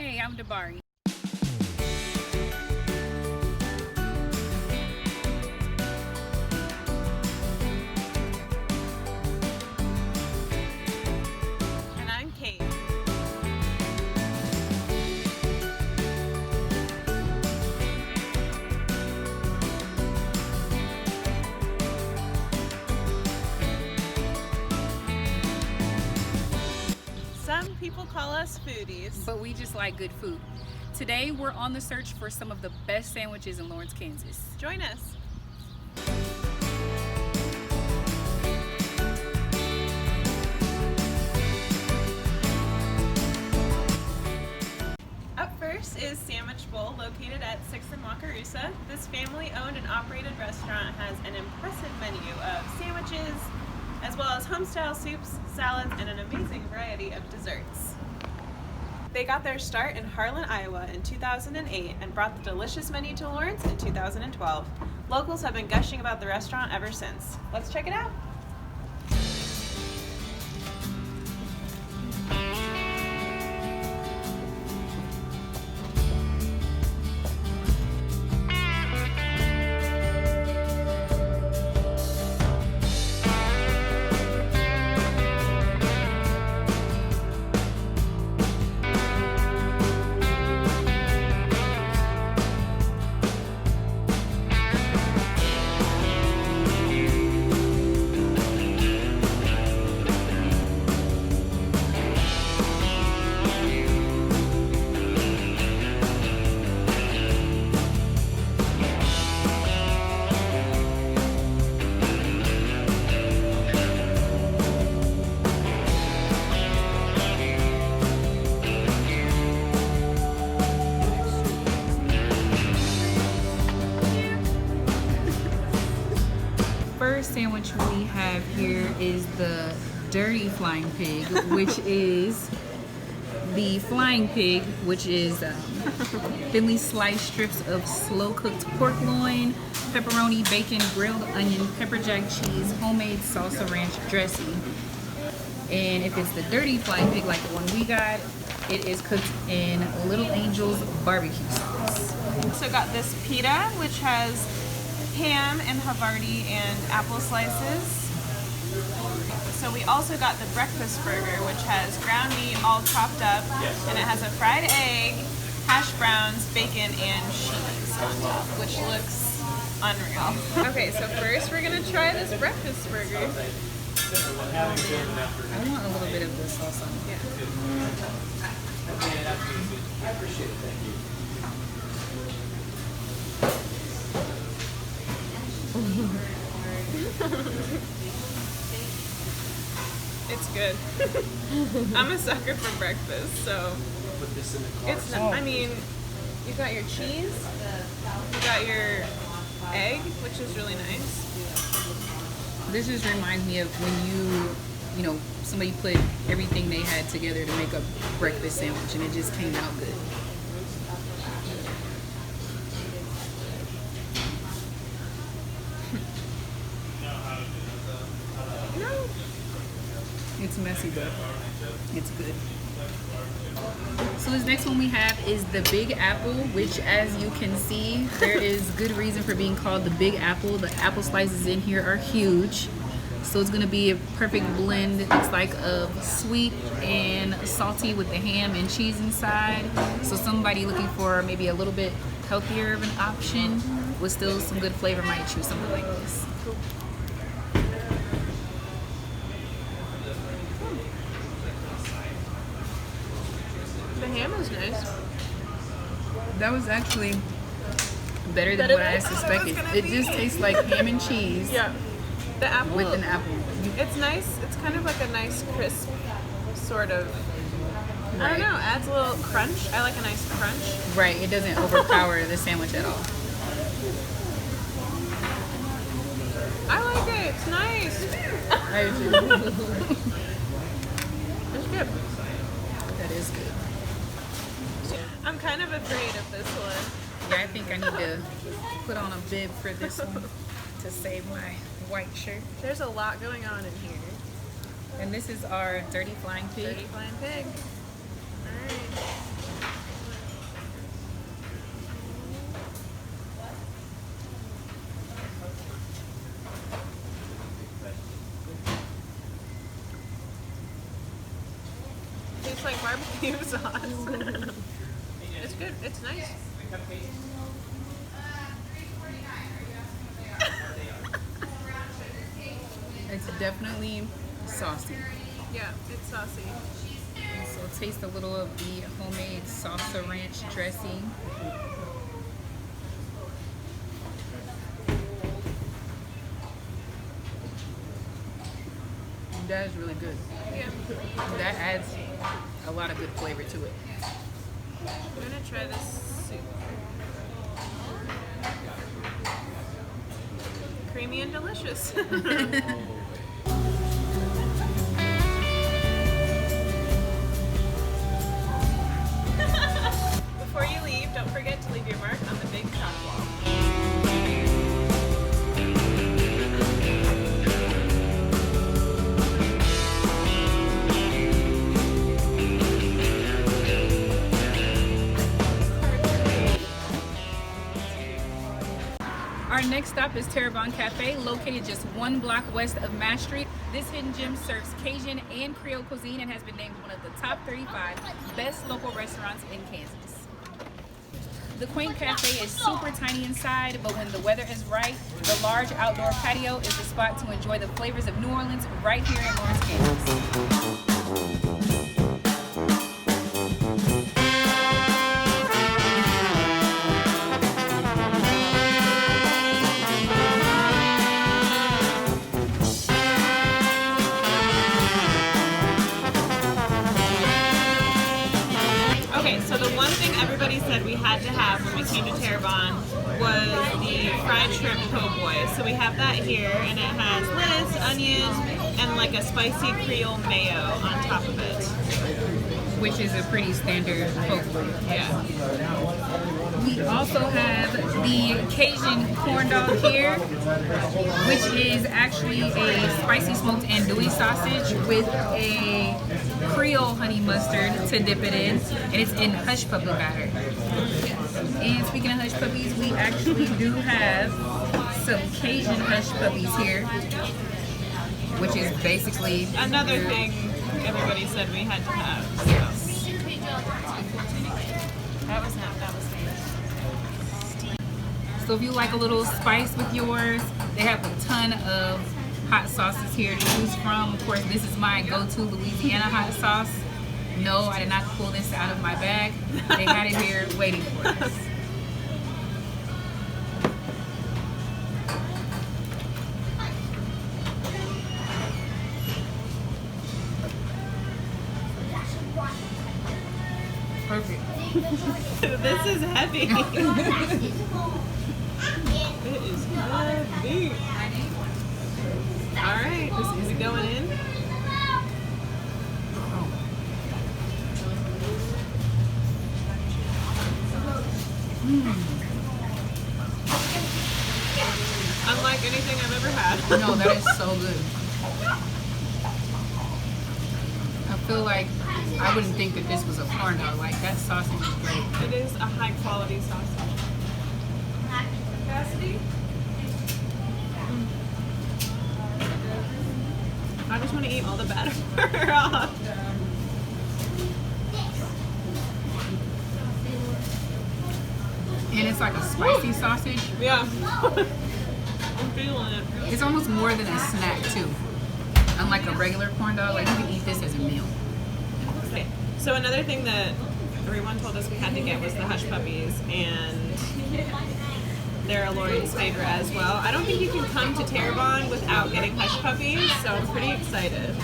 Hey, I'm DeBarre. And I'm Kate. Some people call us foodies. But we just like good food. Today, we're on the search for some of the best sandwiches in Lawrence, Kansas. Join us. Up first is Sandwich Bowl, located at 6th and Wakarusa. This family-owned and operated restaurant has an impressive menu of sandwiches, as well as home-style soups, salads, and an amazing variety of desserts. They got their start in Harlan, Iowa in 2008 and brought the delicious menu to Lawrence in 2012. Locals have been gushing about the restaurant ever since. Let's check it out. First sandwich we have here is the Dirty Flying Pig, which is the flying pig, which is thinly sliced strips of slow-cooked pork loin, pepperoni, bacon, grilled onion, pepper jack cheese, homemade salsa ranch dressing. And if it's the Dirty Flying Pig like the one we got, it is cooked in Little Angel's barbecue sauce. So got this pita, which has ham and Havarti and apple slices. So we also got the breakfast burger, which has ground meat all chopped up, and it has a fried egg, hash browns, bacon, and cheese on top, which looks unreal. Okay, so first we're gonna try this breakfast burger. I want a little bit of the sauce on it. Yeah. I appreciate it, thank you. It's good. I'm a sucker for breakfast, so Put this in the car. it's not, I mean, you got your cheese, you got your egg, which is really nice. This just reminds me of when you know, somebody put everything they had together to make a breakfast sandwich and it just came out good. No. It's messy, but it's good. So this next one we have is the Big Apple, which as you can see, there is good reason for being called the Big Apple. The apple slices in here are huge. So it's gonna be a perfect blend, it looks like, of sweet and salty with the ham and cheese inside. So somebody looking for maybe a little bit healthier of an option with still some good flavor might choose something like this. The ham is nice. That was actually better than Better what than I I thought it was suspected. gonna It be. just tastes like ham and cheese Yeah. The apple. with an apple. It's nice. It's kind of like a nice crisp, sort of. I Right. don't know. Adds a little crunch. I like a nice crunch. Right, it doesn't overpower the sandwich at all. I like it. It's nice. I do. It's good. That is good. I'm kind of afraid of this one. Yeah, I think I need to put on a bib for this one to save my white shirt. There's a lot going on in here. And this is our Dirty Flying Pig. Dirty Flying Pig. Alright. barbecue sauce. It's good. It's nice. It's definitely saucy. Yeah, it's saucy. So taste a little of the homemade salsa ranch dressing. That is really good. Yeah. That adds a lot of good flavor to it. I'm gonna try this soup. Creamy and delicious. Before you leave, don't forget to leave your mark on the big top wall. Our next stop is DeBarre Cafe, located just 1 block west of Mass Street. This hidden gem serves Cajun and Creole cuisine and has been named one of the top 35 best local restaurants in Kansas. The quaint cafe is super tiny inside, but when the weather is right, the large outdoor patio is the spot to enjoy the flavors of New Orleans right here in Lawrence, Kansas. Okay, so the one thing everybody said we had to have when we came to DeBarre was the fried shrimp po' boy. So we have that here, and it has lettuce, onions, and like a spicy Creole mayo on top of it. Which is a pretty standard poke boy. Yeah. We also have the Cajun corn dog here, which is actually a spicy smoked andouille sausage with a Creole honey mustard to dip it in, and it's in hush puppy batter. And speaking of hush puppies, we actually do have some Cajun hush puppies here, which is basically Another thing everybody said we had to have. So. That was nice. So if you like a little spice with yours, they have a ton of hot sauces here to choose from. Of course, this is my go-to Louisiana hot sauce. No, I did not pull this out of my bag. They had it here waiting for us. Perfect. This is heavy. It is heavy. All right, is it going in? Unlike anything I've ever had. No, that is so good. I feel like I wouldn't think that this was a corn dog. Like, that sausage is great. It is a high quality sausage. Cassidy? I just want to eat all the batter off. And it's like a spicy sausage. Yeah. I'm feeling it. It's almost more than a snack, too. Unlike a regular corn dog, like, you can eat this as a meal. Okay. So another thing that everyone told us we had to get was the hush puppies, and they're Lauren's favorite as well. I don't think you can come to DeBarre without getting hush puppies, so I'm pretty excited.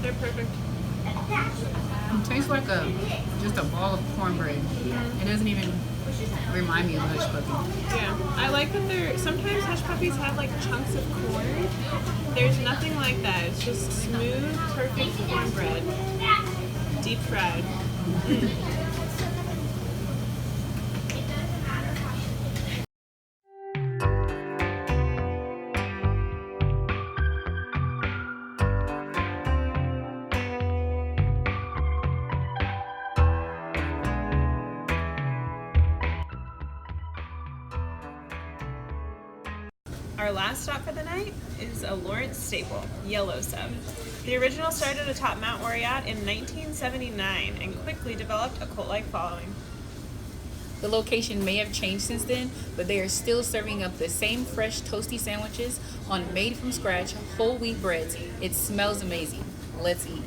They're perfect. It tastes like just a ball of cornbread. It doesn't even remind me of a hush puppy. Yeah, I like that sometimes hush puppies have like chunks of corn. There's nothing like that. It's just smooth, perfect cornbread, deep fried. Our last stop for the night is a Lawrence staple, Yellow Sub. The original started atop Mount Oriat in 1979 and quickly developed a cult-like following. The location may have changed since then, but they are still serving up the same fresh toasty sandwiches on made-from-scratch whole wheat breads. It smells amazing. Let's eat.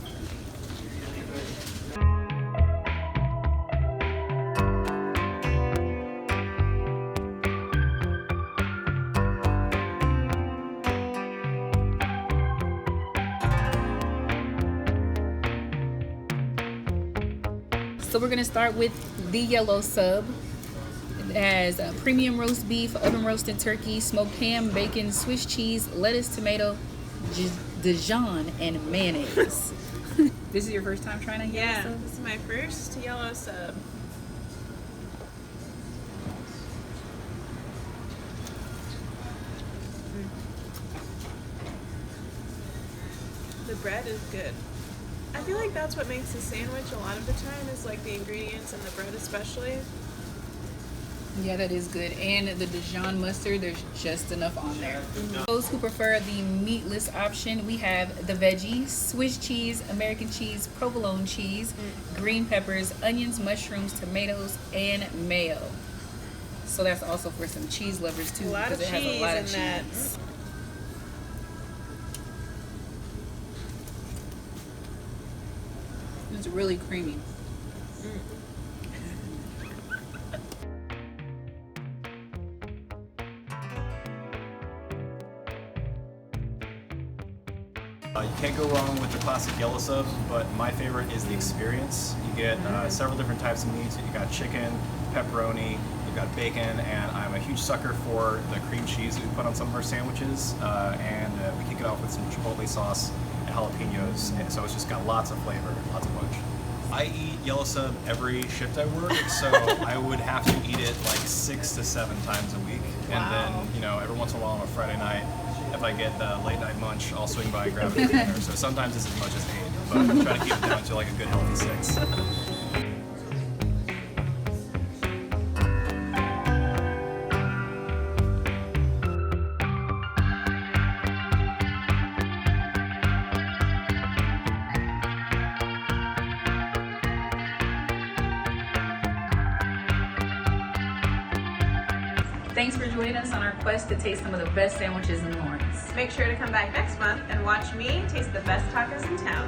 So we're gonna start with the Yellow Sub. It has premium roast beef, oven roasted turkey, smoked ham, bacon, Swiss cheese, lettuce, tomato, Dijon, and mayonnaise. This is your first time trying a Yellow Sub? This is my first Yellow Sub. The bread is good. I feel like that's what makes a sandwich a lot of the time, is like the ingredients and the bread especially. Yeah, that is good. And the Dijon mustard, there's just enough on there. Those who prefer the meatless option, we have the veggie, Swiss cheese, American cheese, provolone cheese, green peppers, onions, mushrooms, tomatoes, and mayo. So that's also for some cheese lovers too, because it has a lot of cheese. It's really creamy. You can't go wrong with the classic Yellow Sub, but my favorite is the experience. You get several different types of meats. You got chicken, pepperoni, you've got bacon, and I'm a huge sucker for the cream cheese that we put on some of our sandwiches. And we kick it off with some chipotle sauce and jalapenos, and so it's just got lots of flavor, lots of punch. I eat Yellow Sub every shift I work, so I would have to eat it like 6 to 7 times a week. And then, you know, every once in a while on a Friday night, if I get the late night munch, I'll swing by and grab it for dinner. So sometimes it's as much as 8, but I try to keep it down to like a good healthy 6. Thanks for joining us on our quest to taste some of the best sandwiches in Lawrence. Make sure to come back next month and watch me taste the best tacos in town.